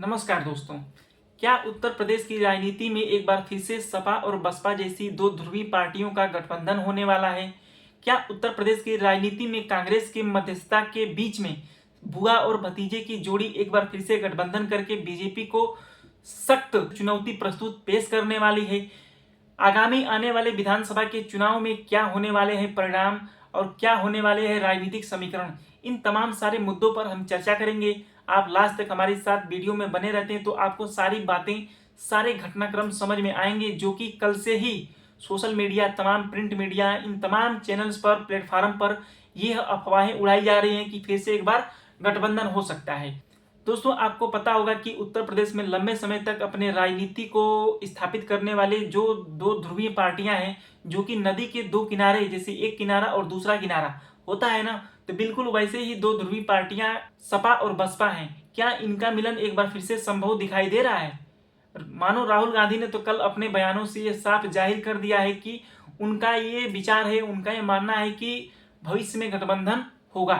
नमस्कार दोस्तों। क्या उत्तर प्रदेश की राजनीति में एक बार फिर से सपा और बसपा जैसी दो ध्रुवीय पार्टियों का गठबंधन होने वाला है? क्या उत्तर प्रदेश की राजनीति में कांग्रेस की मध्यस्थता के बीच में बुआ और भतीजे की जोड़ी एक बार फिर से गठबंधन करके बीजेपी को सख्त चुनौती प्रस्तुत पेश करने वाली है? आगामी आने वाले विधानसभा के चुनाव में क्या होने वाले हैं परिणाम और क्या होने वाले हैं राजनीतिक समीकरण, इन तमाम सारे मुद्दों पर हम चर्चा करेंगे। आप लास्ट तक हमारे साथ वीडियो में बने रहते हैं तो आपको सारी बातें, सारे घटनाक्रम समझ में आएंगे, जो कि कल से ही सोशल मीडिया, तमाम प्रिंट मीडिया, इन तमाम चैनल्स पर, प्लेटफॉर्म पर यह अफवाहें उड़ाई जा रही हैं कि फिर से एक बार गठबंधन हो सकता है। दोस्तों, आपको पता होगा कि उत्तर प्रदेश में लंबे समय तक अपने राजनीति को स्थापित करने वाले जो दो ध्रुवीय पार्टियां हैं, जो कि नदी के दो किनारे, जैसे एक किनारा और दूसरा किनारा होता है ना, तो बिल्कुल वैसे ही दो ध्रुवीय पार्टियां सपा और बसपा हैं। क्या इनका मिलन एक बार फिर से संभव दिखाई दे रहा है? मानो राहुल गांधी ने तो कल अपने बयानों से ये साफ जाहिर कर दिया है कि उनका ये विचार है, उनका ये मानना है कि भविष्य में गठबंधन होगा।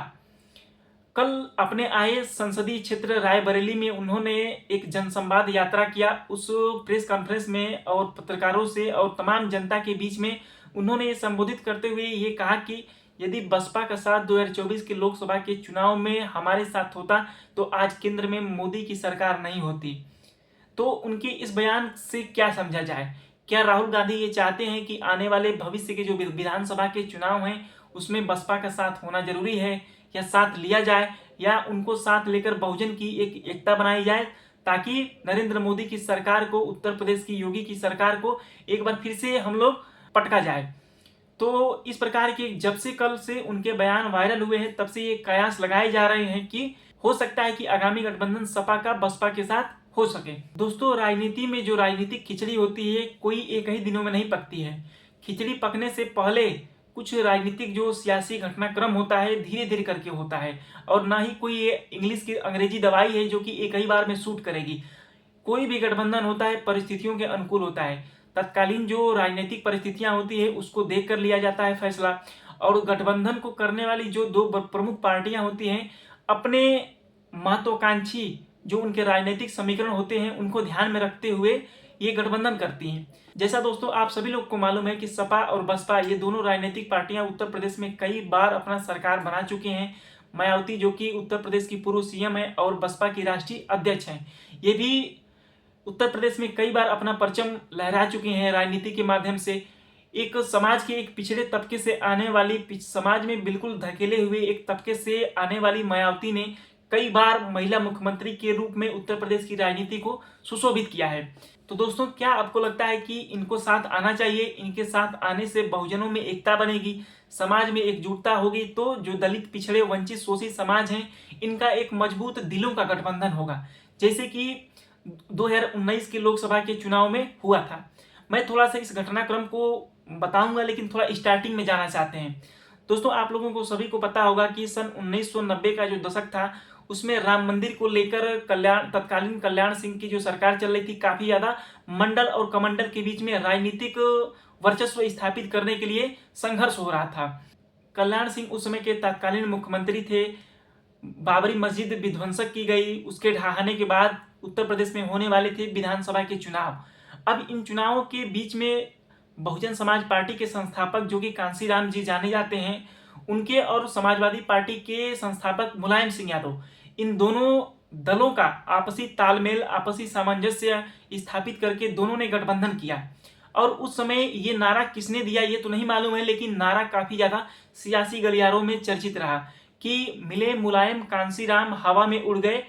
कल अपने आए संसदीय क्षेत्र रायबरेली में उन्होंने एक जनसंवाद यात्रा किया। उस प्रेस कॉन्फ्रेंस में और पत्रकारों से और तमाम जनता के बीच में उन्होंने ये संबोधित करते हुए ये कहा कि यदि बसपा का साथ 2024 के लोकसभा के चुनाव में हमारे साथ होता तो आज केंद्र में मोदी की सरकार नहीं होती। तो उनके इस बयान से क्या समझा जाए? क्या राहुल गांधी ये चाहते हैं कि आने वाले भविष्य के जो विधानसभा के चुनाव हैं उसमें बसपा का साथ होना जरूरी है, या साथ लिया जाए, या उनको साथ लेकर बहुजन की एक एकता बनाई जाए, ताकि नरेंद्र मोदी की सरकार को, उत्तर प्रदेश की योगी की सरकार को एक बार फिर से हम लोग पटका जाए। तो इस प्रकार के जब से कल से उनके बयान वायरल हुए हैं, तब से ये कयास लगाए जा रहे हैं कि हो सकता है कि आगामी गठबंधन सपा का बसपा के साथ हो सके। दोस्तों, राजनीति में जो राजनीतिक खिचड़ी होती है कोई एक ही दिनों में नहीं पकती है। खिचड़ी पकने से पहले कुछ राजनीतिक जो सियासी घटनाक्रम होता है धीरे धीरे करके होता है, और ना ही कोई ये इंग्लिश की अंग्रेजी दवाई है जो कि एक ही बार में सूट करेगी। कोई भी गठबंधन होता है परिस्थितियों के अनुकूल होता है। तत्कालीन जो राजनीतिक परिस्थितियां होती है उसको देख कर लिया जाता है फैसला, और गठबंधन को करने वाली जो दो प्रमुख पार्टियां होती हैं अपने महत्वाकांक्षी जो उनके राजनीतिक समीकरण होते हैं उनको ध्यान में रखते हुए ये गठबंधन करती हैं। जैसा दोस्तों आप सभी लोग को मालूम है कि सपा और बसपा ये दोनों राजनीतिक पार्टियां उत्तर प्रदेश में कई बार अपना सरकार बना चुके हैं। मायावती जो कि उत्तर प्रदेश की पूर्व सीएम है और बसपा की राष्ट्रीय अध्यक्ष हैं, ये भी उत्तर प्रदेश में कई बार अपना परचम लहरा चुके हैं राजनीति के माध्यम से। एक समाज के एक पिछड़े तबके से आने वाली, समाज में बिल्कुल धकेले हुए एक तबके से आने वाली मायावती ने कई बार महिला मुख्यमंत्री के रूप में उत्तर प्रदेश की राजनीति को सुशोभित किया है। तो दोस्तों, क्या आपको लगता है कि इनको साथ आना चाहिए? इनके साथ आने से बहुजनों में एकता बनेगी, समाज में एकजुटता होगी, तो जो दलित, पिछड़े, वंचित, शोषित समाज हैं इनका एक मजबूत दिलों का गठबंधन होगा, जैसे कि 2019 के लोकसभा के चुनाव में हुआ था। मैं थोड़ा सा इस घटनाक्रम को बताऊंगा, लेकिन थोड़ा स्टार्टिंग में जाना चाहते हैं। दोस्तों, आप लोगों को सभी को पता होगा कि सन 1990 का जो दशक था उसमें राम मंदिर को लेकर तत्कालीन कल्याण सिंह की जो सरकार चल रही थी, काफी ज्यादा मंडल और कमंडल के बीच में राजनीतिक वर्चस्व स्थापित करने के लिए संघर्ष हो रहा था। कल्याण सिंह उस समय के तत्कालीन मुख्यमंत्री थे। बाबरी मस्जिद विध्वंसक की गई, उसके ढहाने के बाद उत्तर प्रदेश में होने वाले थे विधानसभा के चुनाव। अब इन चुनावों के बीच में बहुजन समाज पार्टी के संस्थापक जो कि कांशीराम जी जाने जाते हैं, उनके और समाजवादी पार्टी के संस्थापक मुलायम सिंह यादव, इन दोनों दलों का आपसी तालमेल, आपसी सामंजस्य स्थापित करके दोनों ने गठबंधन किया। और उस समय ये नारा किसने दिया ये तो नहीं मालूम है, लेकिन नारा काफी ज्यादा सियासी गलियारों में चर्चित रहा कि मिले मुलायम कांशीराम हवा में उड़ गए ...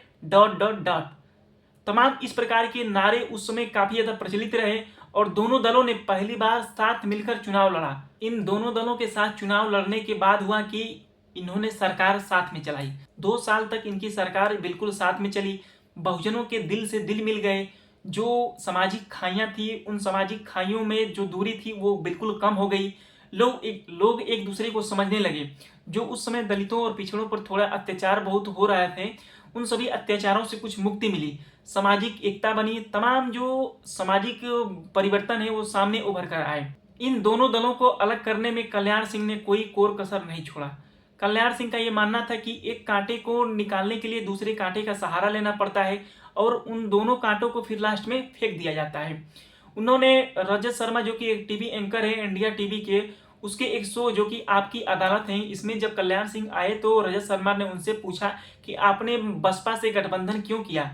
तमाम इस प्रकार के नारे उस समय काफी ज्यादा प्रचलित रहे, और दोनों दलों ने पहली बार साथ मिलकर चुनाव लड़ा। इन दोनों दलों के साथ चुनाव लड़ने के बाद हुआ कि इन्होंने सरकार साथ में चलाई। 2 साल तक इनकी सरकार बिल्कुल साथ में चली। बहुजनों के दिल से दिल मिल गए। जो सामाजिक खाइयां थी, उन सामाजिक खाइयों में जो दूरी थी वो बिल्कुल कम हो गई। लोग एक दूसरे को समझने लगे। जो उस समय दलितों और पिछड़ों पर थोड़ा अत्याचार बहुत हो रहे थे, उन सभी अत्याचारों से कुछ मुक्ति मिली, सामाजिक एकता बनी, तमाम जो सामाजिक परिवर्तन है वो सामने उभर कर आए। इन दोनों दलों को अलग करने में कल्याण सिंह ने कोई कोर कसर नहीं छोड़ा। कल्याण सिंह का ये मानना था कि एक कांटे को निकालने के लिए दूसरे कांटे का सहारा लेना पड़ता है, और उन दोनों कांटों को फिर लास्ट में फेंक दिया जाता है। उन्होंने रजत शर्मा जो कि एक टीवी एंकर है इंडिया टीवी के, उसके एक शो जो कि आपकी अदालत है, इसमें जब कल्याण सिंह आए तो रजत शर्मा ने उनसे पूछा कि आपने बसपा से गठबंधन क्यों किया।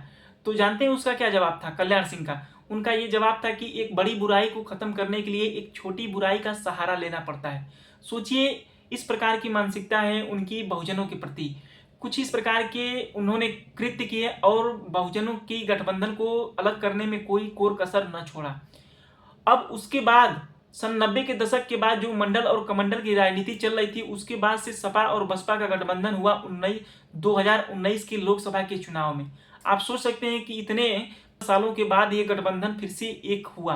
तो जानते हैं उसका क्या जवाब था कल्याण सिंह का? उनका ये जवाब था कि एक बड़ी बुराई को खत्म करने के लिए एक छोटी बुराई का सहारा लेना पड़ता है। सोचिए, इस प्रकार की मानसिकता है उनकी बहुजनों के प्रति। कुछ इस प्रकार के उन्होंने कृत्य किए और बहुजनों की गठबंधन को अलग करने में कोई कोर कसर न छोड़ा। अब उसके बाद सन 90 के दशक के बाद जो मंडल और कमंडल की राजनीति चल रही थी, उसके बाद से सपा और बसपा का गठबंधन हुआ 2019 के लोकसभा के चुनाव में। आप सोच सकते हैं कि इतने सालों के बाद ये गठबंधन फिर से एक हुआ।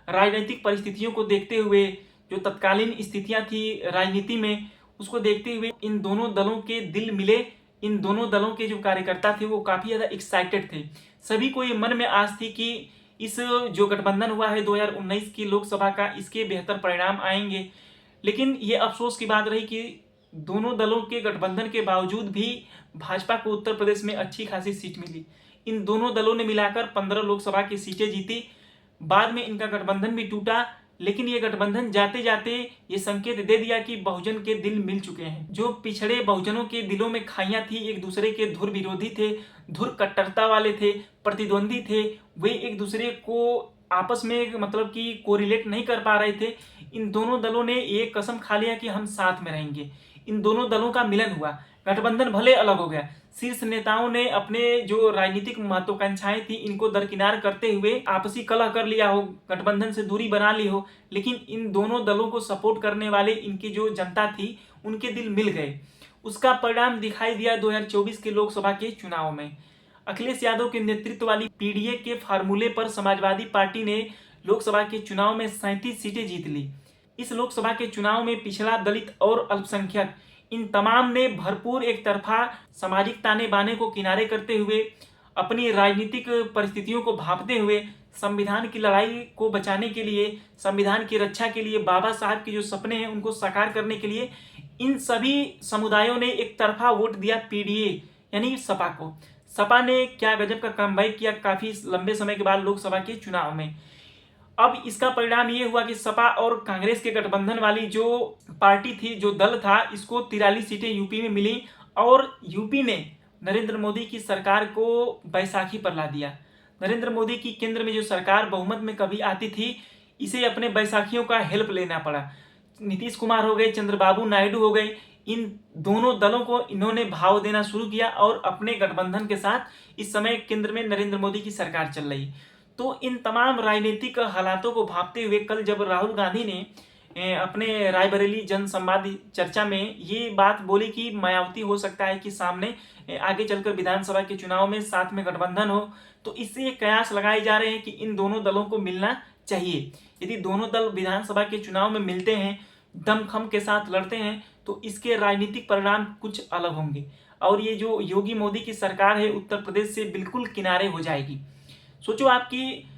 राजनीतिक परिस्थितियों को देखते हुए, जो तत्कालीन स्थितियां थी राजनीति में, उसको देखते हुए इन दोनों दलों के दिल मिले। इन दोनों दलों के जो कार्यकर्ता थे वो काफी ज्यादा एक्साइटेड थे। सभी को ये मन में आस थी कि इस जो गठबंधन हुआ है 2019 की लोकसभा का, इसके बेहतर परिणाम आएंगे। लेकिन ये अफसोस की बात रही कि दोनों दलों के गठबंधन के बावजूद भी भाजपा को उत्तर प्रदेश में अच्छी खासी सीट मिली। इन दोनों दलों ने मिलाकर 15 लोकसभा की सीटें जीती। बाद में इनका गठबंधन भी टूटा, लेकिन ये गठबंधन जाते जाते ये संकेत दे दिया कि बहुजन के दिल मिल चुके हैं। जो पिछड़े बहुजनों के दिलों में खाइयां थी, एक दूसरे के धुर विरोधी थे, धुर कट्टरता वाले थे, प्रतिद्वंदी थे, वे एक दूसरे को आपस में मतलब कि कोरिलेट नहीं कर पा रहे थे। इन दोनों दलों ने ये कसम खा लिया कि हम साथ में रहेंगे। इन दोनों दलों का मिलन हुआ, गठबंधन भले अलग हो गया। शीर्ष नेताओं ने अपने जो राजनीतिक महत्वाकांक्षाएं थी इनको दरकिनार करते हुए आपसी कलह कर लिया हो, गठबंधन से दूरी बना ली हो, लेकिन इन दोनों दलों को सपोर्ट करने वाले इनकी जो जनता थी उनके दिल मिल गए। उसका परिणाम दिखाई दिया 2024 के लोकसभा के चुनाव में। अखिलेश यादव के नेतृत्व वाली पीडीए के फार्मूले पर समाजवादी पार्टी ने लोकसभा के चुनाव में 37 सीटें जीत ली। इस लोकसभा के चुनाव में पिछड़ा, दलित और अल्पसंख्यक, इन तमाम ने भरपूर एक तरफा सामाजिक ताने बाने को किनारे करते हुए, अपनी राजनीतिक परिस्थितियों को भांपते हुए, संविधान की लड़ाई को बचाने के लिए, संविधान की रक्षा के लिए, बाबा साहब के जो सपने हैं उनको साकार करने के लिए इन सभी समुदायों ने एक तरफा वोट दिया पीडीए यानी सपा को। सपा ने क्या गजब का कमबैक किया काफी लंबे समय के बाद लोकसभा के चुनाव में। अब इसका परिणाम ये हुआ कि सपा और कांग्रेस के गठबंधन वाली जो पार्टी थी, जो दल था, इसको 43 सीटें यूपी में मिली और यूपी ने नरेंद्र मोदी की सरकार को बैसाखी पर ला दिया। नरेंद्र मोदी की केंद्र में जो सरकार बहुमत में कभी आती थी, इसे अपने बैसाखियों का हेल्प लेना पड़ा। नीतीश कुमार हो गए, चंद्रबाबू नायडू हो गए, इन दोनों दलों को इन्होंने भाव देना शुरू किया और अपने गठबंधन के साथ इस समय केंद्र में नरेंद्र मोदी की सरकार चल रही। तो इन तमाम राजनीतिक हालातों को भांपते हुए कल जब राहुल गांधी ने अपने रायबरेली जन संवाद चर्चा में ये बात बोली कि मायावती हो सकता है कि सामने आगे चलकर विधानसभा के चुनाव में साथ में गठबंधन हो, तो इससे कयास लगाए जा रहे हैं कि इन दोनों दलों को मिलना चाहिए। यदि दोनों दल विधानसभा के चुनाव में मिलते हैं, दमखम के साथ लड़ते हैं, तो इसके राजनीतिक परिणाम कुछ अलग होंगे और ये जो योगी मोदी की सरकार है उत्तर प्रदेश से बिल्कुल किनारे हो जाएगी। सोचो, आपकी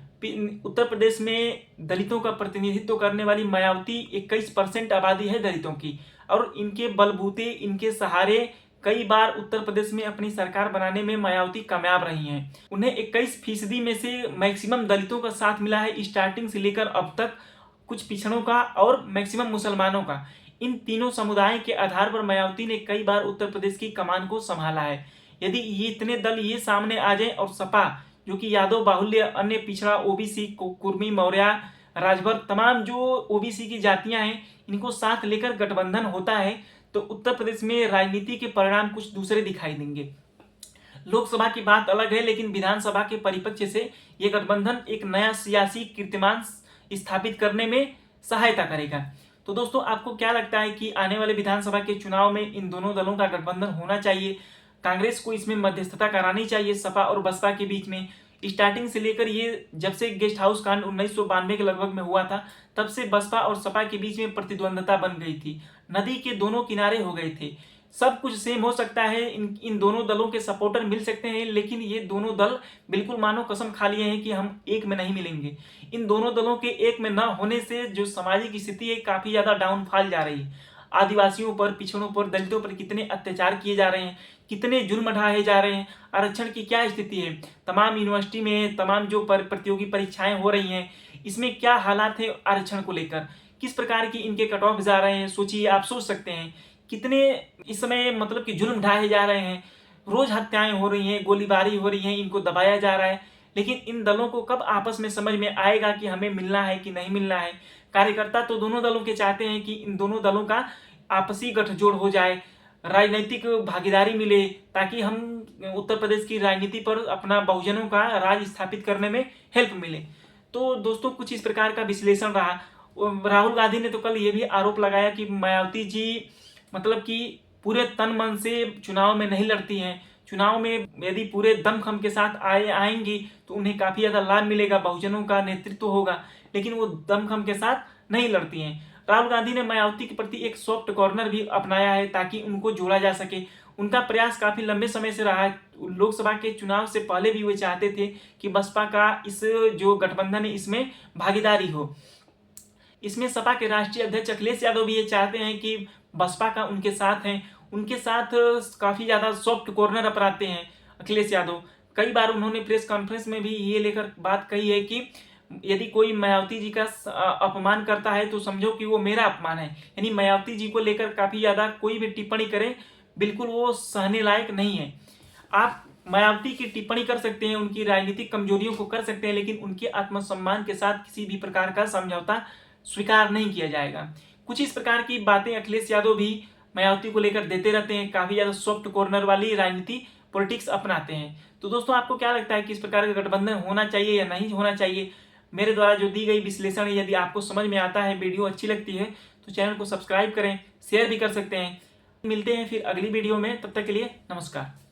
उत्तर प्रदेश में दलितों का प्रतिनिधित्व करने वाली मायावती 21% आबादी है दलितों की, और इनके बलबूते, इनके सहारे कई बार उत्तर प्रदेश में अपनी सरकार बनाने में मायावती कामयाब रही हैं। उन्हें 21% में से मैक्सिमम दलितों का साथ मिला है स्टार्टिंग से लेकर अब तक, कुछ पिछड़ों का और मैक्सिमम मुसलमानों का। इन तीनों समुदायों के आधार पर मायावती ने कई बार उत्तर प्रदेश की कमान को संभाला है। यदि ये इतने दल ये सामने आ जाए और सपा जो कि यादव बाहुल्य, अन्य पिछड़ा, ओबीसी, कुर्मी, मौर्य, राजभर, तमाम जो ओबीसी की जातियां हैं, इनको साथ लेकर गठबंधन होता है, तो उत्तर प्रदेश में राजनीति के परिणाम कुछ दूसरे दिखाई देंगे। लोकसभा की बात अलग है, लेकिन विधानसभा के परिप्रेक्ष्य से ये गठबंधन एक नया सियासी कीर्तिमान स्थापित करने में सहायता करेगा। तो दोस्तों, आपको क्या लगता है कि आने वाले विधानसभा के चुनाव में इन दोनों दलों का गठबंधन होना चाहिए? कांग्रेस को इसमें मध्यस्थता करानी चाहिए सपा और बसपा के बीच में? स्टार्टिंग से लेकर ये जब से गेस्ट हाउस कांड 1992 के लगभग में हुआ था, तब से बसपा और सपा के बीच में प्रतिद्वंदता बन गई थी, नदी के दोनों किनारे हो गए थे। सब कुछ सेम हो सकता है, इन दोनों दलों के सपोर्टर मिल सकते हैं, लेकिन ये दोनों दल बिल्कुल मानो कसम खा लिए हैं कि हम एक में नहीं मिलेंगे। इन दोनों दलों के एक में न होने से जो सामाजिक स्थिति है काफी ज्यादा डाउनफॉल जा रही है। आदिवासियों पर, पिछड़ों पर, दलितों पर कितने अत्याचार किए जा रहे हैं, कितने जुल्म ढाए जा रहे हैं, आरक्षण की क्या स्थिति है, तमाम यूनिवर्सिटी में तमाम जो प्रतियोगी परीक्षाएं हो रही हैं इसमें क्या हालात है आरक्षण को लेकर, किस प्रकार की इनके कट ऑफ जा रहे हैं। सोचिए, आप सोच सकते हैं कितने इस समय मतलब कि जुल्म ढाए जा रहे हैं, रोज हत्याएं हो रही हैं, गोलीबारी हो रही है, इनको दबाया जा रहा है। लेकिन इन दलों को कब आपस में समझ में आएगा कि हमें मिलना है कि नहीं मिलना है। कार्यकर्ता तो दोनों दलों के चाहते हैं कि इन दोनों दलों का आपसी गठजोड़ हो जाए, राजनीतिक भागीदारी मिले, ताकि हम उत्तर प्रदेश की राजनीति पर अपना बहुजनों का राज स्थापित करने में हेल्प मिले। तो दोस्तों, कुछ इस प्रकार का विश्लेषण रहा। राहुल गांधी ने तो कल ये भी आरोप लगाया कि मायावती जी मतलब कि पूरे तन मन से चुनाव में नहीं लड़ती हैं, चुनाव में यदि पूरे दमखम के साथ आएंगी तो उन्हें काफी ज्यादा लाभ मिलेगा, बहुजनों का नेतृत्व होगा, लेकिन वो दमखम के साथ नहीं लड़ती हैं। राहुल गांधी ने मायावती के प्रति एक सॉफ्ट कॉर्नर भी अपनाया है ताकि उनको जोड़ा जा सके। उनका प्रयास काफी लंबे समय से रहा है। लोकसभा के चुनाव से पहले भी वे चाहते थे कि बसपा का इस जो गठबंधन है इसमें भागीदारी हो। इसमें सपा के राष्ट्रीय अध्यक्ष अखिलेश यादव भी ये चाहते हैं कि बसपा का उनके साथ हैं, उनके साथ काफी ज्यादा सॉफ्ट कॉर्नर अपनाते हैं अखिलेश यादव। कई बार उन्होंने प्रेस कॉन्फ्रेंस में भी ये लेकर बात कही है कि यदि कोई मायावती जी का अपमान करता है तो समझो कि वो मेरा अपमान है। यानी मायावती जी को लेकर काफी ज्यादा कोई भी टिप्पणी करे बिल्कुल वो सहने लायक नहीं है। आप मायावती की टिप्पणी कर सकते हैं, उनकी राजनीतिक कमजोरियों को कर सकते हैं, लेकिन उनके आत्मसम्मान के साथ किसी भी प्रकार का समझौता स्वीकार नहीं किया जाएगा। कुछ इस प्रकार की बातें अखिलेश यादव भी मायावती को लेकर देते रहते हैं, काफी ज्यादा सॉफ्ट कॉर्नर वाली राजनीति पॉलिटिक्स अपनाते हैं। तो दोस्तों, आपको क्या लगता है कि इस प्रकार का गठबंधन होना चाहिए या नहीं होना चाहिए? मेरे द्वारा जो दी गई विश्लेषण है यदि आपको समझ में आता है, वीडियो अच्छी लगती है तो चैनल को सब्सक्राइब करें, शेयर भी कर सकते हैं। मिलते हैं फिर अगली वीडियो में, तब तक के लिए नमस्कार।